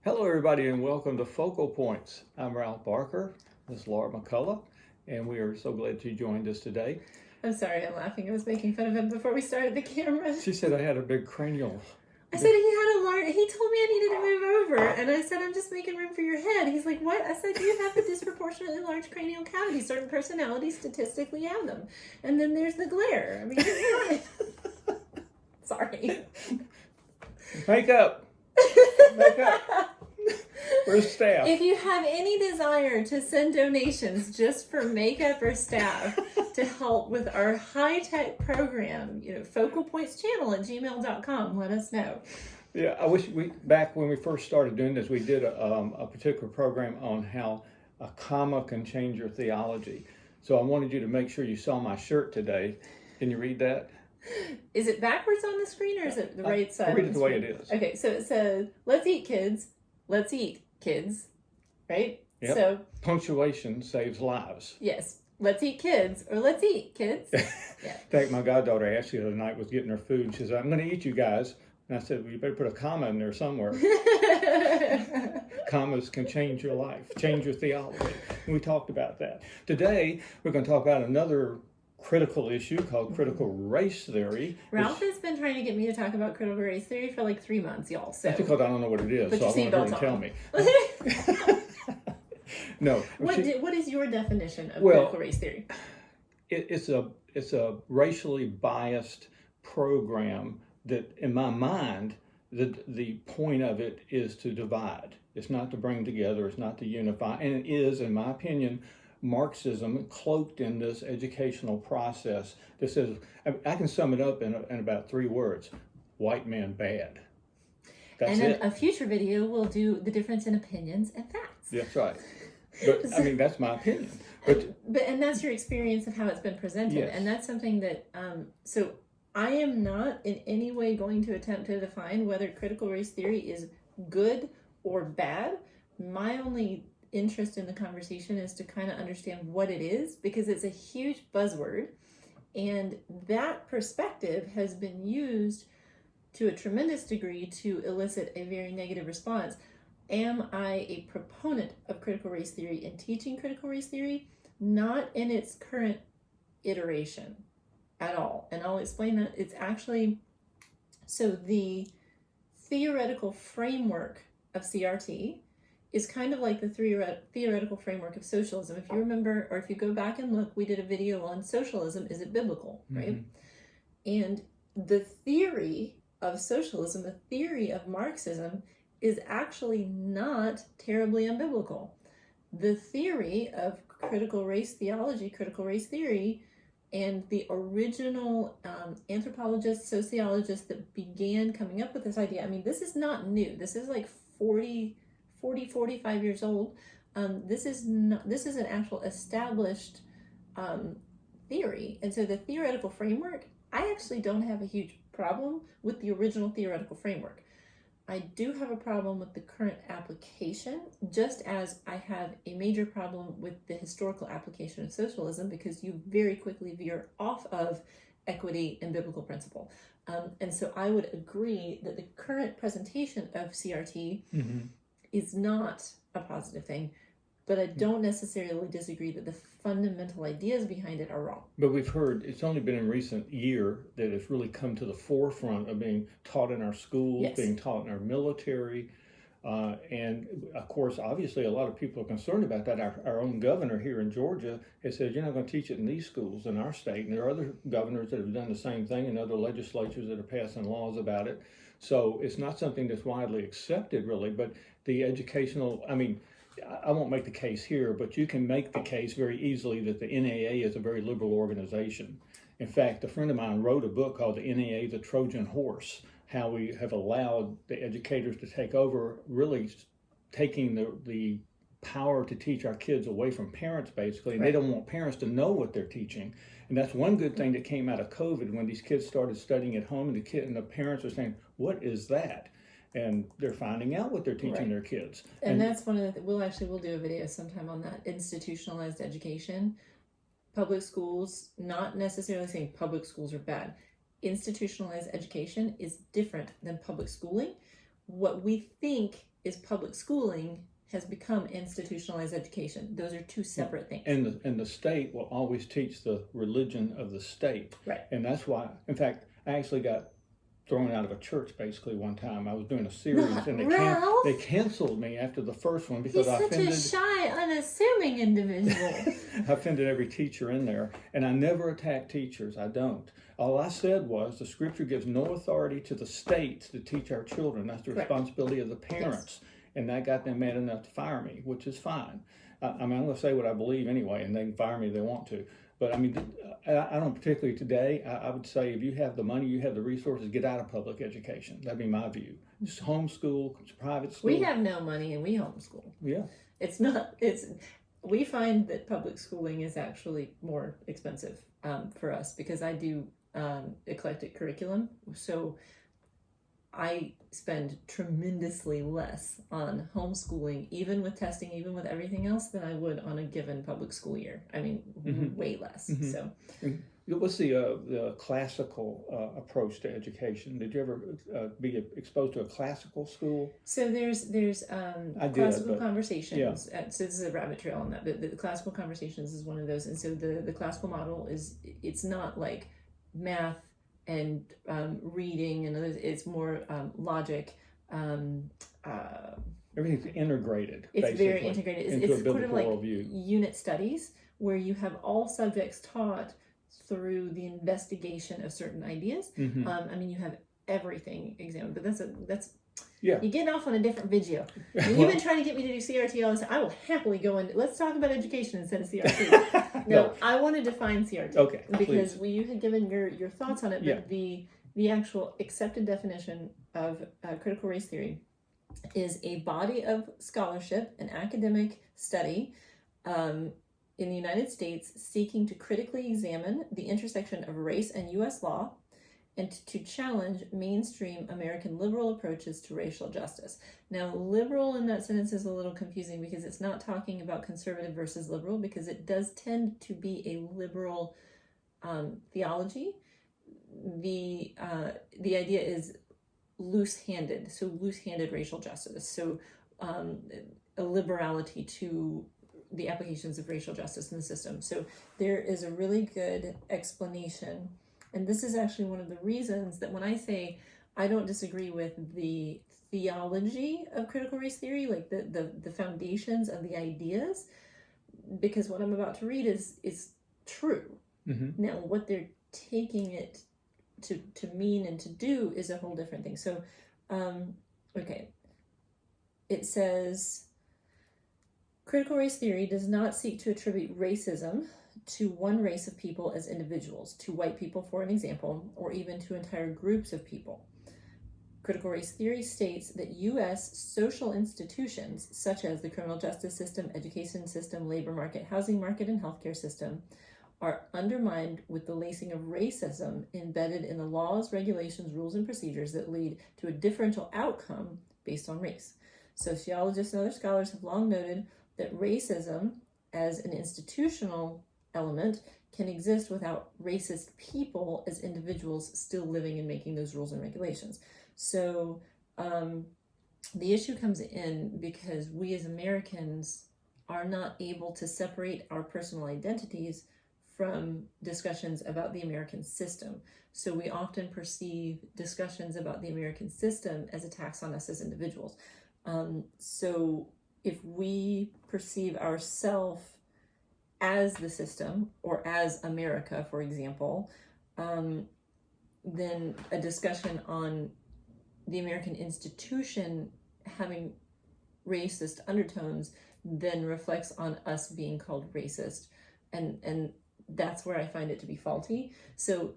Hello, everybody, and welcome to Focal Points. I'm Ralph Barker. This is Laura McCullough, and we are so glad you joined us today. I'm sorry, I'm laughing. I was making fun of him before we started the camera. She said I had a big cranial. I said he had a large, he told me I needed to move over, and I said, I'm just making room for your head. He's like, what? I said, you have a disproportionately large cranial cavity. Certain personalities statistically have them. And then there's the glare. I mean, sorry. Makeup. Where's staff? If you have any desire to send donations just for makeup or staff to help with our high-tech program, Focal Points Channel at gmail.com, let us know. Yeah, I wish back when we first started doing this, we did a particular program on how a comma can change your theology. So I wanted you to make sure you saw my shirt today. Can you read that? Is it backwards on the screen or is it the right side? I'll read it the way it is. Okay, so it says, let's eat kids, right? Yep. So punctuation saves lives. Yes, let's eat kids or let's eat kids. Yeah. In fact, my goddaughter Ashley the other night was getting her food. She said, I'm going to eat you guys. And I said, well, you better put a comma in there somewhere. Commas can change your life, change your theology. And we talked about that. Today, we're going to talk about another critical issue called critical race theory. Ralph has been trying to get me to talk about critical race theory for like 3 months, y'all. So. That's because I don't know what it is, so I want her to tell me. No. What is your definition of critical race theory? It's a racially biased program that, in my mind, the point of it is to divide. It's not to bring together. It's not to unify. And it is, in my opinion, Marxism cloaked in this educational process that says, I can sum it up in about 3 words: white man bad. That's and it. In a future video, we'll do the difference in opinions and facts. That's right. But I mean, that's my opinion. But and that's your experience of how it's been presented. Yes. And that's something that, so I am not in any way going to attempt to define whether critical race theory is good or bad. My only interest in the conversation is to kind of understand what it is, because it's a huge buzzword, and that perspective has been used to a tremendous degree to elicit a very negative response. Am I a proponent of critical race theory and teaching critical race theory? Not in its current iteration at all. And I'll explain that. It's actually, so the theoretical framework of CRT is kind of like the theoretical framework of socialism. If you remember, or if you go back and look, we did a video on socialism. Is it biblical, right? And the theory of socialism, the theory of Marxism, is actually not terribly unbiblical. The theory of critical race theology, critical race theory, and the original anthropologists, sociologists that began coming up with this idea, I mean, this is not new. This is like 45 years old. This is an actual established theory. And so the theoretical framework, I actually don't have a huge problem with the original theoretical framework. I do have a problem with the current application, just as I have a major problem with the historical application of socialism, because you very quickly veer off of equity and biblical principle. And so I would agree that the current presentation of CRT is not a positive thing, but I don't necessarily disagree that the fundamental ideas behind it are wrong. But we've heard, it's only been in recent year that it's really come to the forefront of being taught in our schools, yes, being taught in our military. And of course, obviously, a lot of people are concerned about that. Our own governor here in Georgia has said, you're not going to teach it in these schools in our state. And there are other governors that have done the same thing, and other legislatures that are passing laws about it. So it's not something that's widely accepted, really. But the educational, I mean, I won't make the case here, but you can make the case very easily that the NAA is a very liberal organization. In fact, a friend of mine wrote a book called the NAA, the Trojan Horse, how we have allowed the educators to take over, really taking the power to teach our kids away from parents, basically. And They don't want parents to know what they're teaching. And that's one good thing that came out of COVID, when these kids started studying at home, and the parents are saying, what is that? And they're finding out what they're teaching their kids. And that's one of the, we'll do a video sometime on that, institutionalized education. Public schools, not necessarily saying public schools are bad. Institutionalized education is different than public schooling. what we think is public schooling has become institutionalized education. Those are two separate things. And the state will always teach the religion of the state. Right. And that's why, in fact, I actually got thrown out of a church basically one time. I was doing a series and they canceled me after the first one because I offended. He's such a shy, unassuming individual. I offended every teacher in there, and I never attack teachers. I don't. All I said was the scripture gives no authority to the states to teach our children. That's the responsibility of the parents. Yes. And that got them mad enough to fire me, which is fine. I mean, I'm going to say what I believe anyway, and they can fire me if they want to. But I mean, I don't particularly today. I would say if you have the money, you have the resources, get out of public education. That'd be my view. Just homeschool, private school. We have no money and we homeschool. Yeah. We find that public schooling is actually more expensive for us because I do eclectic curriculum. So I spend tremendously less on homeschooling, even with testing, even with everything else, than I would on a given public school year. I mean, way less. Mm-hmm. So, what's the classical approach to education? Did you ever be exposed to a classical school? So there's classical conversations. Yeah. So this is a rabbit trail on that. But the classical conversations is one of those. And so the classical model it's not like math and reading and others. It's more logic. Everything's integrated. It's very integrated. It's sort of like worldview. Unit studies where you have all subjects taught through the investigation of certain ideas. Mm-hmm. I mean, you have everything examined, but that's you're getting off on a different video. You've been trying to get me to do CRT all this time. I will happily go in. Let's talk about education instead of CRT. No, I want to define CRT. Okay, because you had given your thoughts on it, but the actual accepted definition of critical race theory is a body of scholarship, an academic study in the United States seeking to critically examine the intersection of race and U.S. law and to challenge mainstream American liberal approaches to racial justice. Now, liberal in that sentence is a little confusing because it's not talking about conservative versus liberal, because it does tend to be a liberal theology. The idea is loose-handed, so loose-handed racial justice. So a liberality to the applications of racial justice in the system. So there is a really good explanation. And this is actually one of the reasons that when I say I don't disagree with the theology of critical race theory, like the foundations of the ideas, because what I'm about to read is true. Mm-hmm. Now, what they're taking it to mean and to do is a whole different thing. So, it says, critical race theory does not seek to attribute racism to one race of people as individuals, to white people, for an example, or even to entire groups of people. Critical race theory states that U.S. social institutions, such as the criminal justice system, education system, labor market, housing market, and healthcare system, are undermined with the lacing of racism embedded in the laws, regulations, rules, and procedures that lead to a differential outcome based on race. Sociologists and other scholars have long noted that racism as an institutional element can exist without racist people as individuals still living and making those rules and regulations. So the issue comes in because we as Americans are not able to separate our personal identities from discussions about the American system. So we often perceive discussions about the American system as attacks on us as individuals. So if we perceive ourselves as the system or as America, for example, then a discussion on the American institution having racist undertones then reflects on us being called racist. And that's where I find it to be faulty. So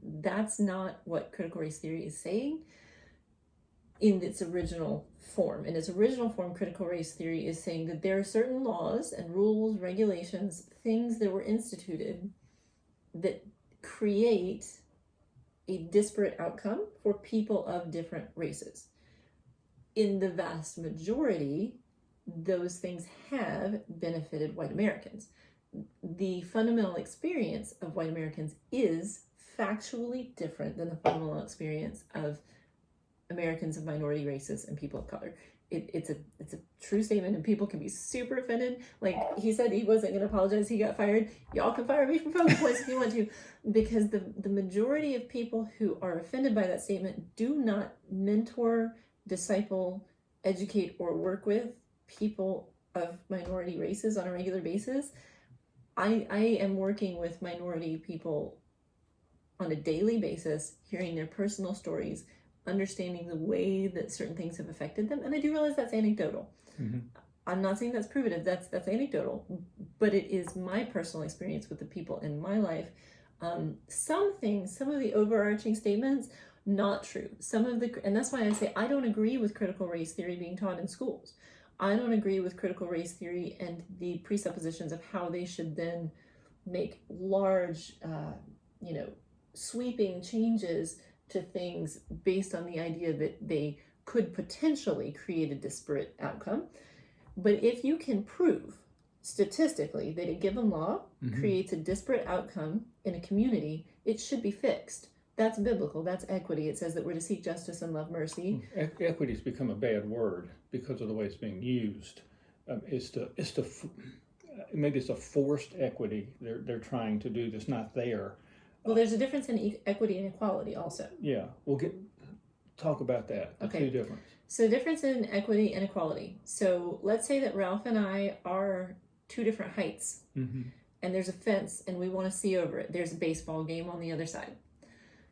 that's not what critical race theory is saying in its original form. In its original form, critical race theory is saying that there are certain laws and rules, regulations, things that were instituted that create a disparate outcome for people of different races. In the vast majority, those things have benefited white Americans. The fundamental experience of white Americans is factually different than the fundamental experience of Americans of minority races and people of color. It's a true statement, and people can be super offended. Like he said, he wasn't going to apologize. He got fired. Y'all can fire me from Focus Points if you want to, because the majority of people who are offended by that statement do not mentor, disciple, educate, or work with people of minority races on a regular basis. I am working with minority people on a daily basis, hearing their personal stories, understanding the way that certain things have affected them. And I do realize that's anecdotal. Mm-hmm. I'm not saying that's provative, that's anecdotal, but it is my personal experience with the people in my life. Some of the overarching statements, not true. And that's why I say I don't agree with critical race theory being taught in schools. I don't agree with critical race theory and the presuppositions of how they should then make large, sweeping changes to things based on the idea that they could potentially create a disparate outcome. But if you can prove statistically that a given law creates a disparate outcome in a community, it should be fixed. That's biblical. That's equity. It says that we're to seek justice and love mercy. Equity's become a bad word because of the way it's being used. Maybe it's a forced equity they're trying to do that's not there. Well, there's a difference in equity and equality also. Yeah, talk about that. The two differences. So difference in equity and equality. So let's say that Ralph and I are two different heights, and there's a fence, and we want to see over it. There's a baseball game on the other side.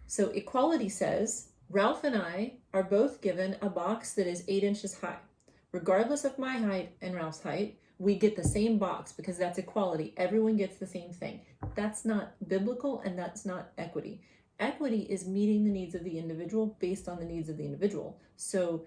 So equality says Ralph and I are both given a box that is 8 inches high. Regardless of my height and Ralph's height, we get the same box because that's equality. Everyone gets the same thing. That's not biblical, and that's not equity. Equity is meeting the needs of the individual based on the needs of the individual. So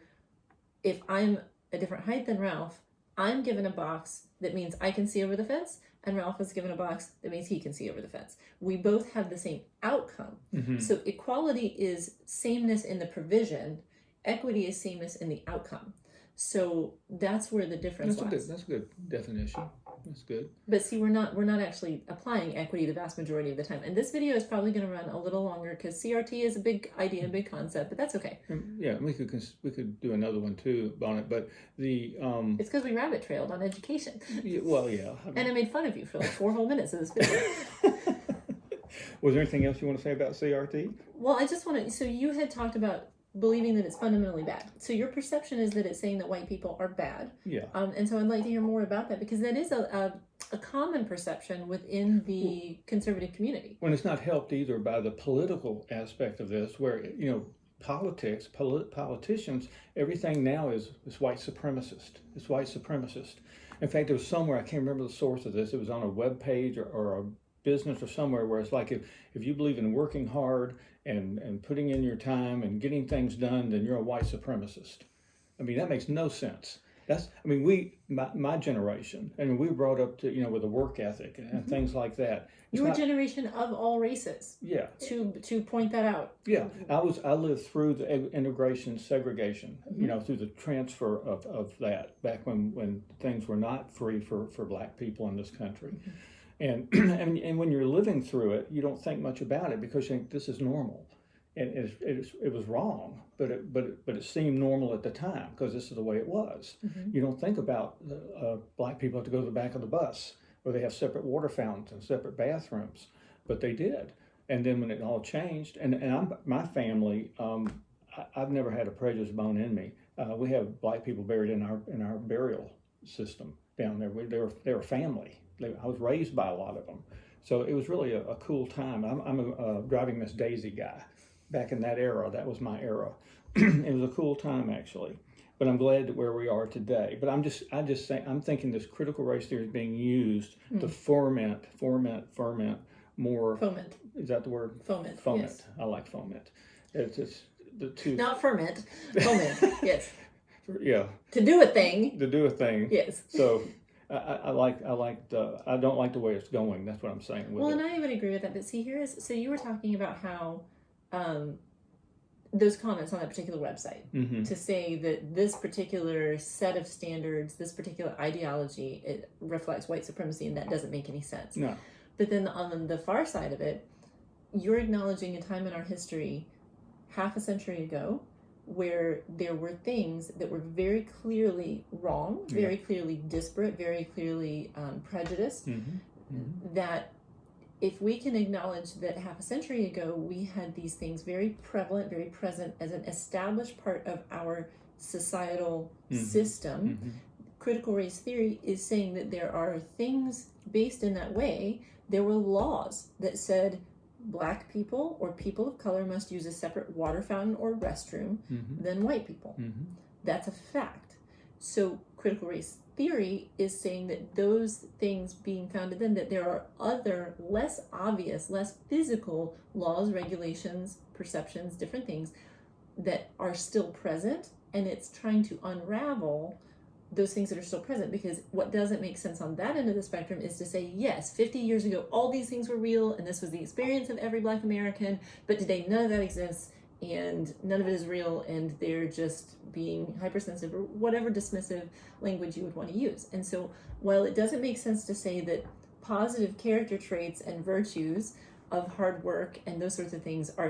if I'm a different height than Ralph, I'm given a box that means I can see over the fence, and Ralph is given a box that means he can see over the fence. We both have the same outcome. So equality is sameness in the provision. Equity is sameness in the outcome. So that's where the difference lies. That's a good definition. That's good. But see, we're not actually applying equity the vast majority of the time. And this video is probably going to run a little longer because CRT is a big idea, a big concept, but that's okay. Yeah, we could do another one too on it, but it's because we rabbit trailed on education. Yeah, well, yeah. And I made fun of you for like 4 whole minutes of this video. Was there anything else you want to say about CRT? Well, I just want to. So you had talked about believing that it's fundamentally bad. So your perception is that it's saying that white people are bad. Yeah. And so I'd like to hear more about that, because that is a common perception within the conservative community. When it's not helped either by the political aspect of this, where, politicians, everything now is white supremacist. It's white supremacist. In fact, there was somewhere, I can't remember the source of this, it was on a web page or a business or somewhere, where it's like if you believe in working hard and putting in your time and getting things done, then you're a white supremacist. I mean, that makes no sense. My generation, we were brought up to, with a work ethic and things like that. Your generation of all races. Yeah. To point that out. Yeah. I lived through the integration, segregation, through the transfer of that back when things were not free for Black people in this country. And when you're living through it, you don't think much about it because you think this is normal, and it was wrong, but it seemed normal at the time because this is the way it was. You don't think about Black people have to go to the back of the bus, or they have separate water fountains and separate bathrooms, but they did. And then when it all changed, and my family, I've never had a prejudice bone in me. We have Black people buried in our burial system down there. They were family. I was raised by a lot of them. So it was really a cool time. I'm a Driving Miss Daisy guy. Back in that era, that was my era. It was a cool time, actually. But I'm glad that where we are today. But I'm thinking this critical race theory is being used to foment more. Foment. Is that the word? Foment. Foment. Yes. I like foment. It's the two. Not ferment. Foment. Yes. Yeah. To do a thing. To do a thing. Yes. So. I don't like the way it's going. That's what I'm saying. And I would agree with that. But see, so you were talking about how those comments on that particular website to say that this particular set of standards, this particular ideology, it reflects white supremacy, and that doesn't make any sense. No. But then on the far side of it, you're acknowledging a time in our history, half a century ago, where there were things that were very clearly wrong, very clearly disparate, very clearly prejudiced, that if we can acknowledge that half a century ago we had these things very prevalent, very present as an established part of our societal system, critical race theory is saying that there are things based in that way. There were laws that said Black people or people of color must use a separate water fountain or restroom than white people. That's a fact. So critical race theory is saying that those things being founded then, that there are other less obvious, less physical laws, regulations, perceptions, different things that are still present, and it's trying to unravel those things that are still present, because what doesn't make sense on that end of the spectrum is to say, yes, 50 years ago all these things were real and this was the experience of every Black American, but today none of that exists and none of it is real and they're just being hypersensitive or whatever dismissive language you would want to use. And so while it doesn't make sense to say that positive character traits and virtues of hard work and those sorts of things are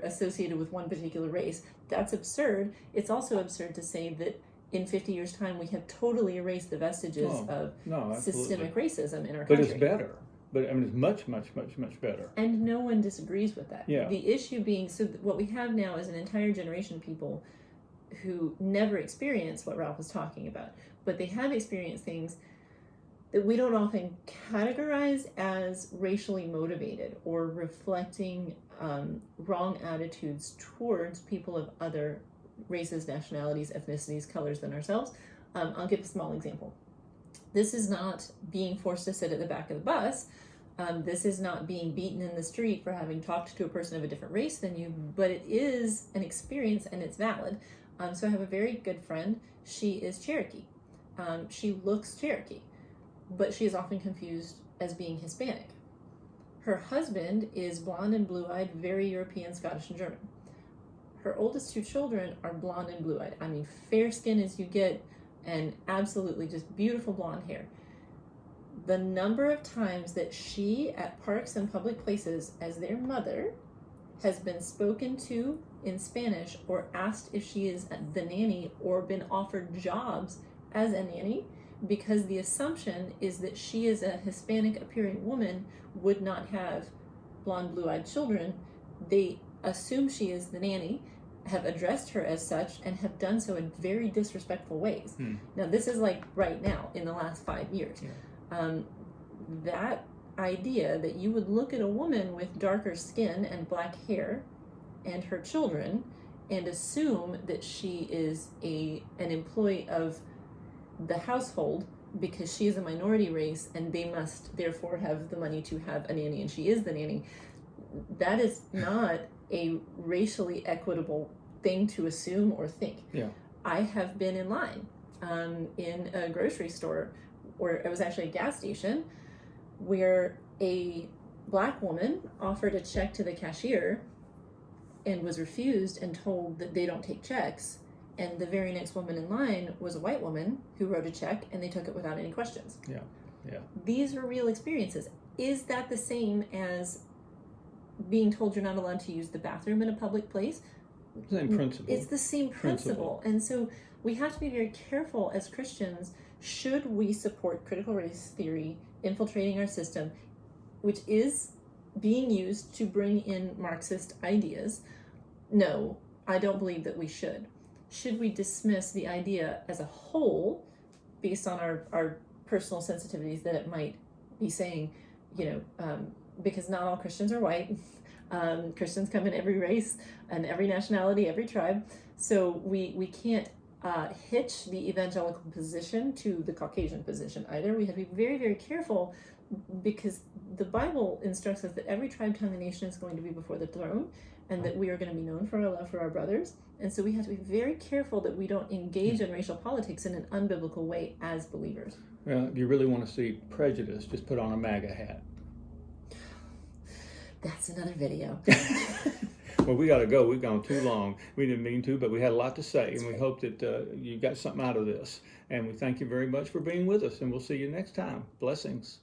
associated with one particular race, that's absurd. It's also absurd to say that in 50 years' time, we have totally erased the vestiges of systemic racism in our country. But it's better. But I mean, it's much, much, much, much better. And no one disagrees with that. Yeah. The issue being, so what we have now is an entire generation of people who never experienced what Ralph was talking about, but they have experienced things that we don't often categorize as racially motivated or reflecting wrong attitudes towards people of other races, nationalities, ethnicities, colors than ourselves. I'll give a small example. This is not being forced to sit at the back of the bus. This is not being beaten in the street for having talked to a person of a different race than you, but it is an experience and it's valid. So I have a very good friend. She is Cherokee. She looks Cherokee, but she is often confused as being Hispanic. Her husband is blonde and blue-eyed, very European, Scottish, and German. Her oldest two children are blonde and blue-eyed. I mean, fair skin as you get, and absolutely just beautiful blonde hair. The number of times that she, at parks and public places, as their mother, has been spoken to in Spanish or asked if she is the nanny or been offered jobs as a nanny, because the assumption is that she is a Hispanic-appearing woman, would not have blonde, blue-eyed children. They assume she is the nanny, have addressed her as such, and have done so in very disrespectful ways. Now, this is like right now, in the last 5 years. That idea that you would look at a woman with darker skin and black hair and her children and assume that she is an employee of the household because she is a minority race and they must therefore have the money to have a nanny and she is the nanny, that is not a racially equitable thing to assume or think. I have been in line in a grocery store, or it was actually a gas station, where a Black woman offered a check to the cashier and was refused and told that they don't take checks. And the very next woman in line was a white woman who wrote a check and they took it without any questions. These are real experiences. Is that the same as being told you're not allowed to use the bathroom in a public place? Same principle. It's the same principle. And so we have to be very careful as Christians. Should we support critical race theory infiltrating our system, which is being used to bring in Marxist ideas? No, I don't believe that we should. Should we dismiss the idea as a whole based on our personal sensitivities that it might be saying, because not all Christians are white. Christians come in every race and every nationality, every tribe. So we can't hitch the evangelical position to the Caucasian position either. We have to be very, very careful, because the Bible instructs us that every tribe, tongue, and nation is going to be before the throne, and that we are going to be known for our love for our brothers. And so we have to be very careful that we don't engage in racial politics in an unbiblical way as believers. Well, if you really want to see prejudice, just put on a MAGA hat. That's another video. Well, we got to go. We've gone too long. We didn't mean to, but we had a lot to say, and we hope that you got something out of this. And we thank you very much for being with us, and we'll see you next time. Blessings.